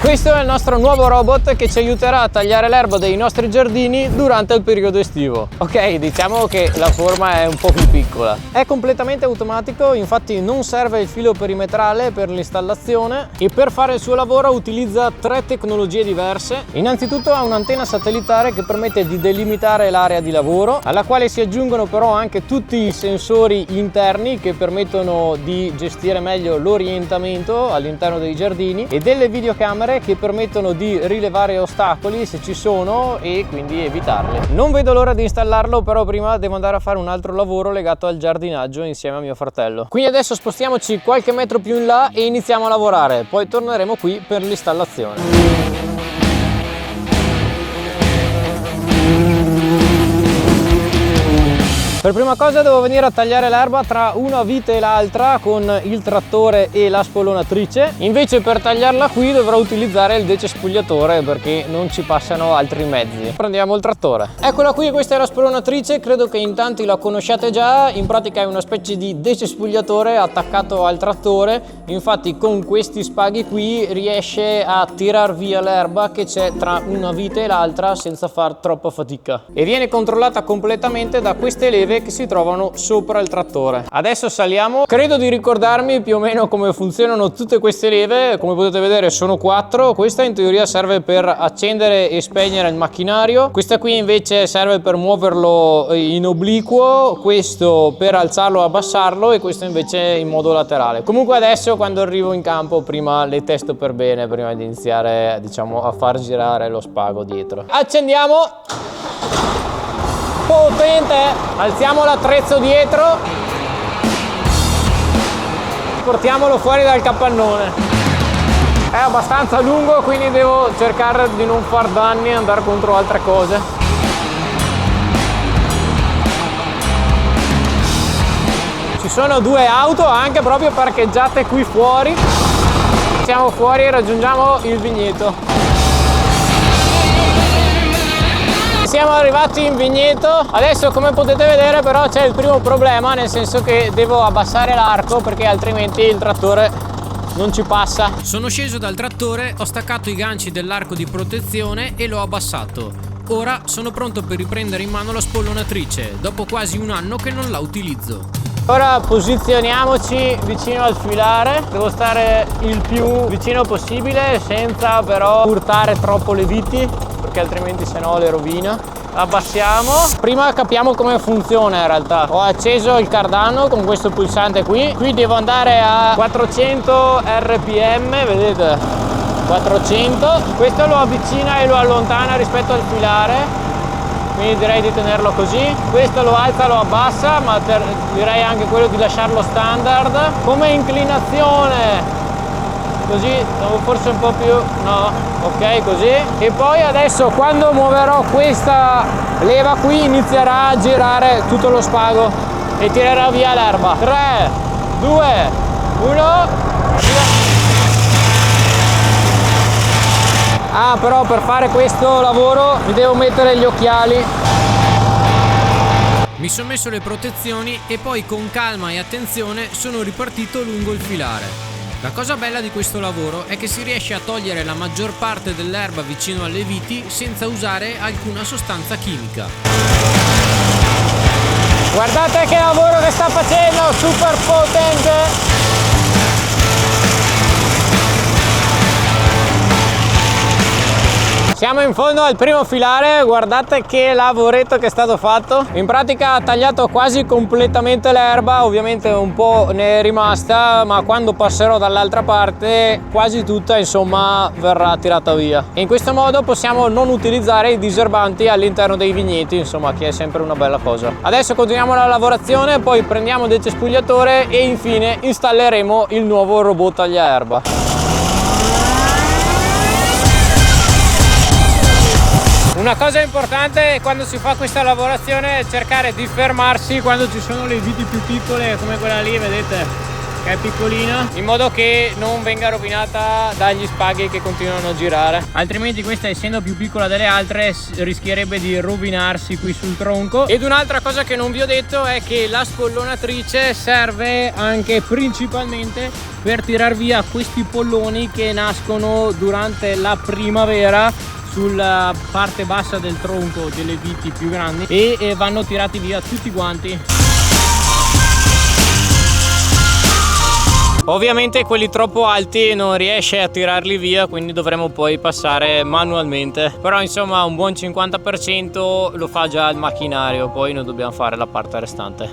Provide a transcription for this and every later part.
Questo è il nostro nuovo robot che ci aiuterà a tagliare l'erba dei nostri giardini durante il periodo estivo. Ok, diciamo che la forma è un po' più piccola. È completamente automatico, infatti non serve il filo perimetrale per l'installazione e per fare il suo lavoro utilizza 3 tecnologie diverse. Innanzitutto ha un'antenna satellitare che permette di delimitare l'area di lavoro, alla quale si aggiungono però anche tutti i sensori interni che permettono di gestire meglio l'orientamento all'interno dei giardini e delle videocamere che permettono di rilevare ostacoli se ci sono e quindi evitarli. Non vedo l'ora di installarlo, però prima devo andare a fare un altro lavoro legato al giardinaggio insieme a mio fratello. Quindi adesso spostiamoci qualche metro più in là e iniziamo a lavorare, poi torneremo qui per l'installazione. Per prima cosa devo venire a tagliare l'erba tra una vite e l'altra con il trattore e la spollonatrice. Invece per tagliarla qui dovrò utilizzare il decespugliatore perché non ci passano altri mezzi. Prendiamo il trattore. Eccola qui, questa è la spollonatrice, credo che in tanti la conosciate già. In pratica è una specie di decespugliatore attaccato al trattore. Infatti con questi spaghi qui riesce a tirar via l'erba che c'è tra una vite e l'altra senza far troppa fatica. E viene controllata completamente da queste leve che si trovano sopra il trattore. Adesso saliamo. Credo di ricordarmi più o meno come funzionano tutte queste leve. Come potete vedere sono 4. Questa in teoria serve per accendere e spegnere il macchinario. Questa qui invece serve per muoverlo in obliquo. Questo per alzarlo o abbassarlo e questo invece in modo laterale. Comunque adesso quando arrivo in campo prima le testo per bene prima di iniziare, diciamo, a far girare lo spago dietro. Accendiamo. Potente, alziamo l'attrezzo dietro, portiamolo fuori dal capannone. È abbastanza lungo, quindi devo cercare di non far danni e andare contro altre cose. Ci sono 2 auto anche proprio parcheggiate qui fuori. Siamo fuori e raggiungiamo il vigneto. Siamo arrivati in vigneto. Adesso come potete vedere però c'è il primo problema, nel senso che devo abbassare l'arco perché altrimenti il trattore non ci passa. Sono sceso dal trattore, ho staccato i ganci dell'arco di protezione e l'ho abbassato. Ora sono pronto per riprendere in mano la spollonatrice, dopo quasi un anno che non la utilizzo. Ora posizioniamoci vicino al filare, devo stare il più vicino possibile senza però urtare troppo le viti perché altrimenti sennò le rovina. Abbassiamo. Prima capiamo come funziona in realtà. Ho acceso il cardano con questo pulsante qui. Qui devo andare a 400 rpm, vedete? 400. Questo lo avvicina e lo allontana rispetto al filare. Quindi direi di tenerlo così. Questo lo alza, lo abbassa, ma direi anche quello di lasciarlo standard. Come inclinazione, così, forse un po' più, no, ok, così. E poi adesso quando muoverò questa leva qui inizierà a girare tutto lo spago e tirerà via l'erba. 3, 2, 1. Ah, però per fare questo lavoro mi devo mettere gli occhiali. Mi sono messo le protezioni e poi con calma e attenzione sono ripartito lungo il filare. La cosa bella di questo lavoro è che si riesce a togliere la maggior parte dell'erba vicino alle viti senza usare alcuna sostanza chimica. Guardate che lavoro che sta facendo, super potente! Siamo in fondo al primo filare, guardate che lavoretto che è stato fatto. In pratica ha tagliato quasi completamente l'erba, ovviamente un po' ne è rimasta, ma quando passerò dall'altra parte quasi tutta insomma verrà tirata via. E in questo modo possiamo non utilizzare i diserbanti all'interno dei vigneti, insomma, che è sempre una bella cosa. Adesso continuiamo la lavorazione, poi prendiamo il decespugliatore e infine installeremo il nuovo robot tagliaerba. Una cosa importante quando si fa questa lavorazione è cercare di fermarsi quando ci sono le viti più piccole come quella lì, vedete? che è piccolina, in modo che non venga rovinata dagli spaghi che continuano a girare. Altrimenti questa, essendo più piccola delle altre, rischierebbe di rovinarsi qui sul tronco. Ed un'altra cosa che non vi ho detto è che la spollonatrice serve anche principalmente per tirar via questi polloni che nascono durante la primavera sulla parte bassa del tronco delle viti più grandi e vanno tirati via tutti quanti. Ovviamente quelli troppo alti non riesce a tirarli via, quindi dovremo poi passare manualmente, però insomma un buon 50% lo fa già il macchinario, poi noi dobbiamo fare la parte restante.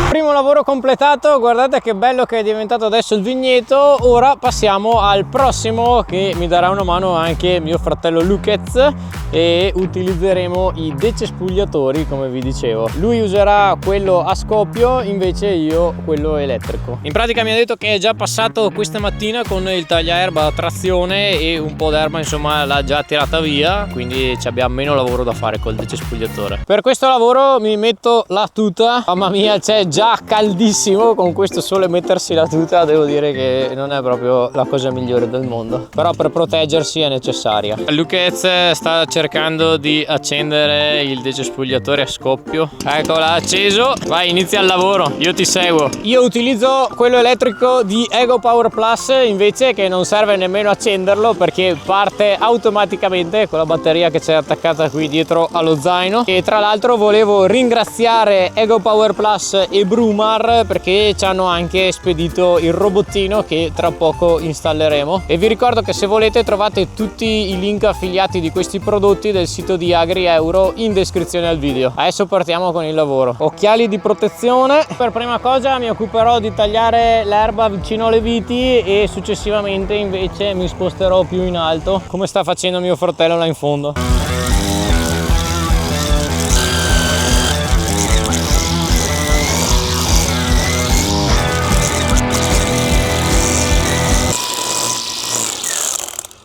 Primo lavoro completato, guardate che bello che è diventato adesso il vigneto. Ora passiamo al prossimo, che mi darà una mano anche mio fratello Luquez, e utilizzeremo i decespugliatori come vi dicevo. Lui userà quello a scoppio, invece io quello elettrico. In pratica mi ha detto che è già passato questa mattina con il tagliaerba a trazione e un po' d'erba insomma l'ha già tirata via, quindi abbiamo meno lavoro da fare col decespugliatore. Per questo lavoro mi metto la tuta. Mamma mia, c'è già caldissimo con questo sole, mettersi la tuta devo dire che non è proprio la cosa migliore del mondo, però per proteggersi è necessaria. Luquez sta cercando di accendere il decespugliatore a scoppio. Eccola, acceso, vai, inizia il lavoro, io ti seguo. Io utilizzo quello elettrico di Ego Power Plus invece, che non serve nemmeno accenderlo perché parte automaticamente con la batteria che c'è attaccata qui dietro allo zaino. E tra l'altro volevo ringraziare Ego Power Plus e Brumar perché ci hanno anche spedito il robottino che tra poco installeremo. E vi ricordo che se volete trovate tutti i link affiliati di questi prodotti del sito di AgriEuro in descrizione al video. Adesso partiamo con il lavoro. Occhiali di protezione. Per prima cosa mi occuperò di tagliare l'erba vicino alle viti e successivamente invece mi sposterò più in alto, come sta facendo mio fratello là in fondo.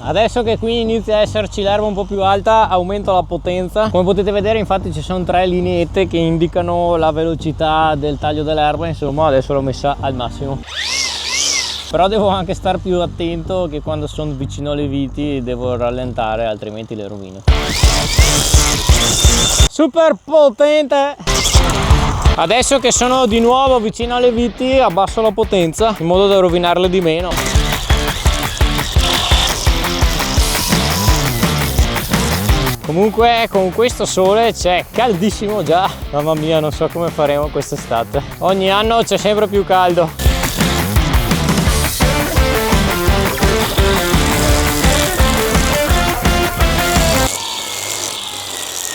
Adesso che qui inizia a esserci l'erba un po' più alta, aumento la potenza. Come potete vedere infatti ci sono 3 lineette che indicano la velocità del taglio dell'erba, insomma adesso l'ho messa al massimo. Però devo anche stare più attento che quando sono vicino alle viti devo rallentare, altrimenti le rovino. Super potente! Adesso che sono di nuovo vicino alle viti abbasso la potenza in modo da rovinarle di meno. Comunque con questo sole c'è caldissimo già, mamma mia, non so come faremo quest'estate. Ogni anno c'è sempre più caldo.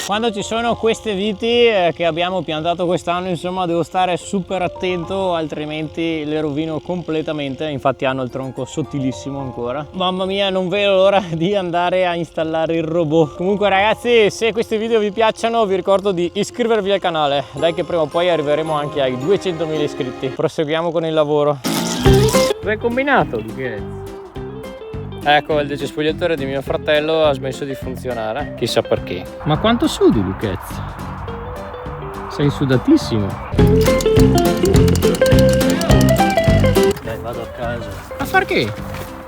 Quando ci sono queste viti che abbiamo piantato quest'anno, insomma devo stare super attento, altrimenti le rovino completamente. Infatti hanno il tronco sottilissimo ancora. Mamma mia, non vedo l'ora di andare a installare il robot. Comunque ragazzi, se questi video vi piacciono vi ricordo di iscrivervi al canale. Dai che prima o poi arriveremo anche ai 200.000 iscritti. Proseguiamo con il lavoro. Cosa hai combinato, Luquez? Ecco, il decespugliatore di mio fratello ha smesso di funzionare, chissà perché. Ma quanto sudi, Luquez? Sei sudatissimo. Dai, vado a casa. A far che?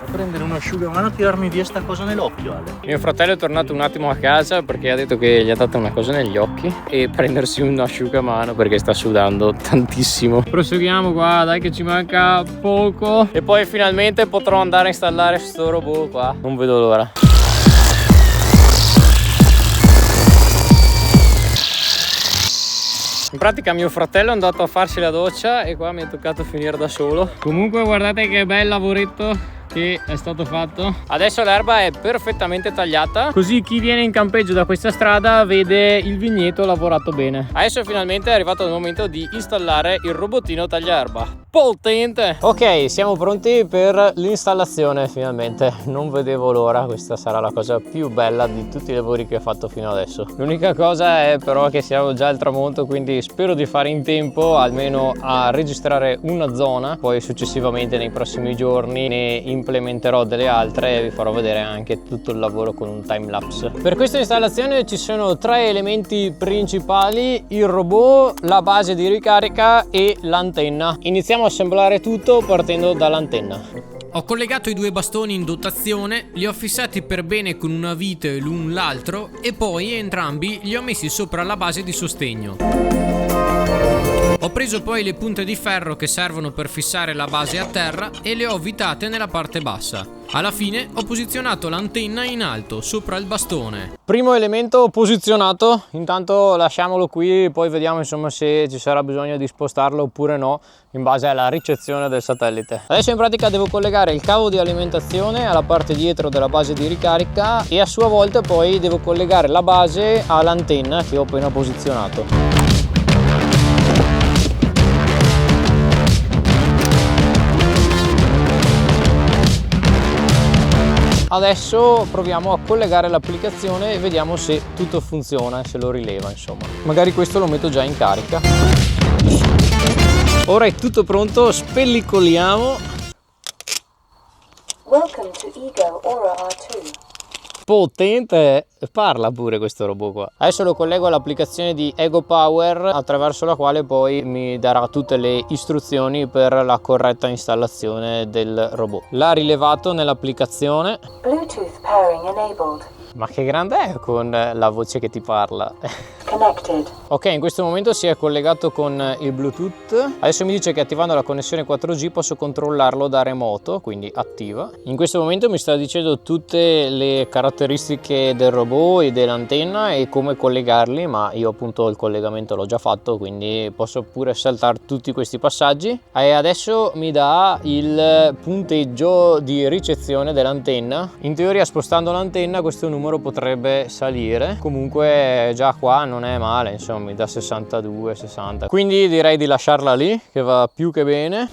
A prendere un asciugamano e tirarmi via sta cosa nell'occhio, Ale. Mio fratello è tornato un attimo a casa perché ha detto che gli ha dato una cosa negli occhi, e prendersi un asciugamano perché sta sudando tantissimo. Proseguiamo qua, dai che ci manca poco e poi finalmente potrò andare a installare sto robot qua. Non vedo l'ora. In pratica mio fratello è andato a farsi la doccia e qua mi è toccato finire da solo. Comunque guardate che bel lavoretto che è stato fatto. Adesso l'erba è perfettamente tagliata, così chi viene in campeggio da questa strada vede il vigneto lavorato bene. Adesso finalmente è arrivato il momento di installare il robottino tagliaerba. Potente! Ok, siamo pronti per l'installazione finalmente. Non vedevo l'ora, questa sarà la cosa più bella di tutti i lavori che ho fatto fino adesso. L'unica cosa è però che siamo già al tramonto, quindi spero di fare in tempo almeno a registrare una zona, poi successivamente nei prossimi giorni ne implementerò delle altre e vi farò vedere anche tutto il lavoro con un time lapse. Per questa installazione ci sono 3 elementi principali: il robot, la base di ricarica e l'antenna. Iniziamo a assemblare tutto partendo dall'antenna. Ho collegato i 2 bastoni in dotazione, li ho fissati per bene con una vite l'un l'altro e poi entrambi li ho messi sopra la base di sostegno. Ho preso poi le punte di ferro che servono per fissare la base a terra e le ho avvitate nella parte bassa. Alla fine ho posizionato l'antenna in alto sopra il bastone. Primo elemento posizionato, intanto lasciamolo qui, poi vediamo insomma se ci sarà bisogno di spostarlo oppure no in base alla ricezione del satellite. Adesso in pratica devo collegare il cavo di alimentazione alla parte dietro della base di ricarica e a sua volta poi devo collegare la base all'antenna che ho appena posizionato. Adesso proviamo a collegare l'applicazione e vediamo se tutto funziona, se lo rileva insomma. Magari questo lo metto già in carica. Ora è tutto pronto, spellicoliamo. Welcome to Ego Aura R2. Potente, parla pure questo robot qua. Adesso lo collego all'applicazione di Ego Power, attraverso la quale poi mi darà tutte le istruzioni per la corretta installazione del robot. L'ha rilevato nell'applicazione. Bluetooth pairing enabled. Ma che grande è con la voce che ti parla. Connected. Ok, in questo momento si è collegato con il Bluetooth. Adesso mi dice che attivando la connessione 4G posso controllarlo da remoto, quindi attiva. In questo momento mi sta dicendo tutte le caratteristiche del robot e dell'antenna e come collegarli, ma io appunto il collegamento l'ho già fatto, quindi posso pure saltare tutti questi passaggi. E adesso mi dà il punteggio di ricezione dell'antenna. In teoria, spostando l'antenna questo numero potrebbe salire. Comunque già qua non è male, insomma, mi dà 62, 60. Quindi direi di lasciarla lì, che va più che bene.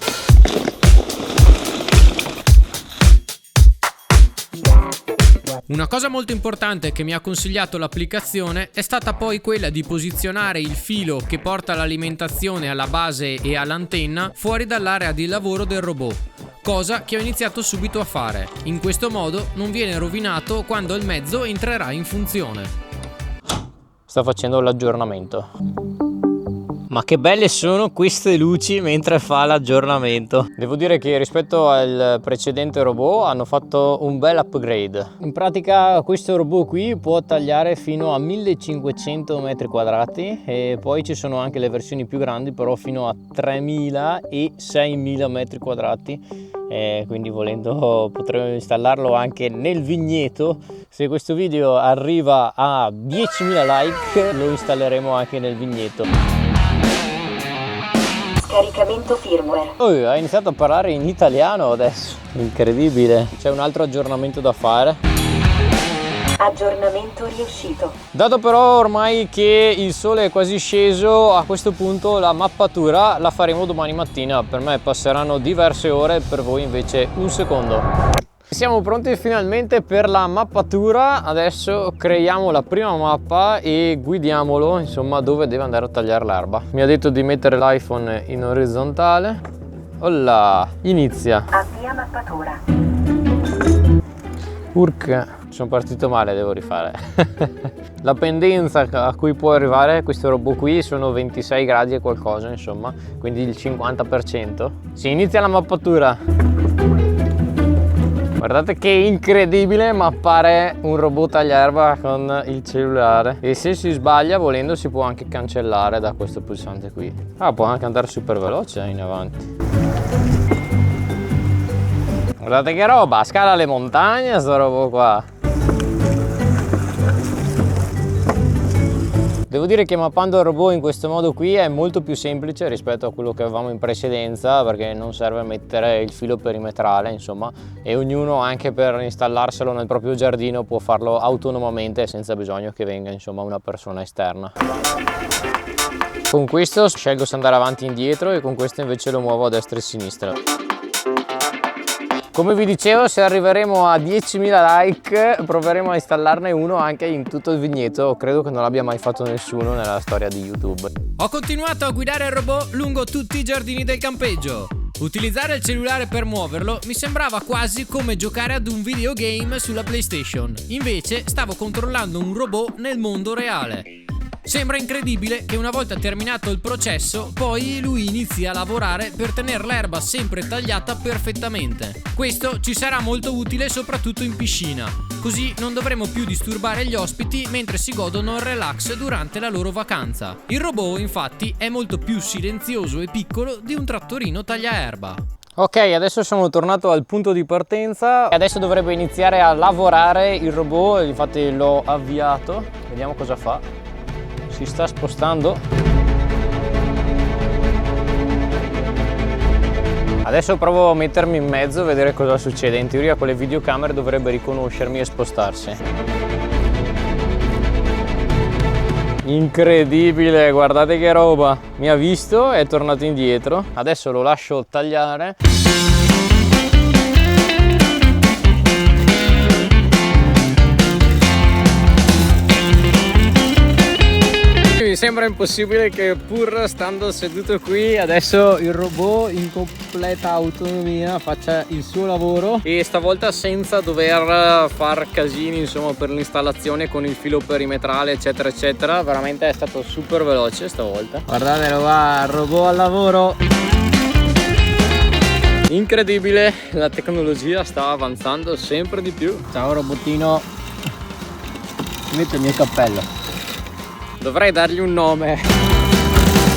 Una cosa molto importante che mi ha consigliato l'applicazione è stata poi quella di posizionare il filo che porta l'alimentazione alla base e all'antenna fuori dall'area di lavoro del robot, cosa che ho iniziato subito a fare. In questo modo non viene rovinato quando il mezzo entrerà in funzione. Sta facendo l'aggiornamento. Ma che belle sono queste luci mentre fa l'aggiornamento. Devo dire che rispetto al precedente robot hanno fatto un bel upgrade. In pratica questo robot qui può tagliare fino a 1500 metri quadrati e poi ci sono anche le versioni più grandi, però fino a 3000 e 6000 metri quadrati. Quindi volendo potremmo installarlo anche nel vigneto. Se questo video arriva a 10.000 like lo installeremo anche nel vigneto. Scaricamento firmware. Ha iniziato a parlare in italiano adesso, incredibile. C'è un altro aggiornamento da fare. Aggiornamento riuscito. Dato però ormai che il sole è quasi sceso, a questo punto la mappatura la faremo domani mattina. Per me passeranno diverse ore, per voi invece un secondo. Siamo pronti finalmente per la mappatura. Adesso creiamo la prima mappa e guidiamolo insomma dove deve andare a tagliare l'erba. Mi ha detto di mettere l'iPhone in orizzontale. Olla, inizia. Avvia mappatura. Urca, sono partito male, devo rifare. La pendenza a cui può arrivare questo robot qui sono 26 gradi e qualcosa, insomma, quindi il 50%. Si inizia la mappatura. Guardate che incredibile mappare un robot tagliaerba con il cellulare. E se si sbaglia, volendo, si può anche cancellare da questo pulsante qui. Può anche andare super veloce in avanti. Guardate che roba, scala le montagne sto robot qua. Devo dire che mappando il robot in questo modo qui è molto più semplice rispetto a quello che avevamo in precedenza, perché non serve mettere il filo perimetrale, insomma, e ognuno anche per installarselo nel proprio giardino può farlo autonomamente senza bisogno che venga, insomma, una persona esterna. Con questo scelgo se andare avanti e indietro e con questo invece lo muovo a destra e a sinistra. Come vi dicevo, se arriveremo a 10.000 like proveremo a installarne uno anche in tutto il vigneto. Credo che non l'abbia mai fatto nessuno nella storia di YouTube. Ho continuato a guidare il robot lungo tutti i giardini del campeggio. Utilizzare il cellulare per muoverlo mi sembrava quasi come giocare ad un videogame sulla PlayStation. Invece stavo controllando un robot nel mondo reale. Sembra incredibile che una volta terminato il processo, poi lui inizi a lavorare per tenere l'erba sempre tagliata perfettamente. Questo ci sarà molto utile soprattutto in piscina, così non dovremo più disturbare gli ospiti mentre si godono il relax durante la loro vacanza. Il robot infatti è molto più silenzioso e piccolo di un trattorino tagliaerba. Ok, adesso sono tornato al punto di partenza e adesso dovrebbe iniziare a lavorare il robot, infatti l'ho avviato, vediamo cosa fa. Si sta spostando. Adesso provo a mettermi in mezzo e vedere cosa succede. In teoria con le videocamere dovrebbe riconoscermi e spostarsi. Incredibile, guardate che roba. Mi ha visto e è tornato indietro. Adesso lo lascio tagliare. Mi sembra impossibile che pur stando seduto qui adesso il robot in completa autonomia faccia il suo lavoro e stavolta senza dover far casini, insomma, per l'installazione con il filo perimetrale eccetera eccetera. Veramente è stato super veloce stavolta. Guardatelo qua, il robot al lavoro. Incredibile, la tecnologia sta avanzando sempre di più. Ciao robottino, metto il mio cappello. Dovrei dargli un nome.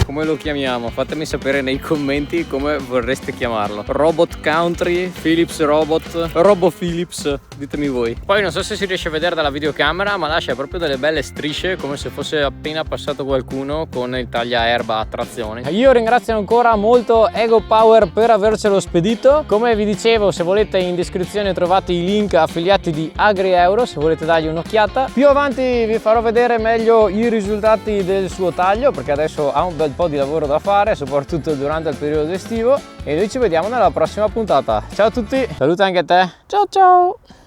Come lo chiamiamo? Fatemi sapere nei commenti come vorreste chiamarlo. Robot Country, Philips Robot, Robo Philips, ditemi voi. Poi non so se si riesce a vedere dalla videocamera, ma lascia proprio delle belle strisce come se fosse appena passato qualcuno con il tagliaerba a trazione. Io ringrazio ancora molto Ego Power per avercelo spedito. Come vi dicevo, se volete in descrizione trovate i link affiliati di AgriEuro se volete dargli un'occhiata. Più avanti vi farò vedere meglio i risultati del suo taglio, perché adesso ha un bel po' di lavoro da fare, soprattutto durante il periodo estivo, e noi ci vediamo nella prossima puntata. Ciao a tutti, saluta anche te, ciao ciao.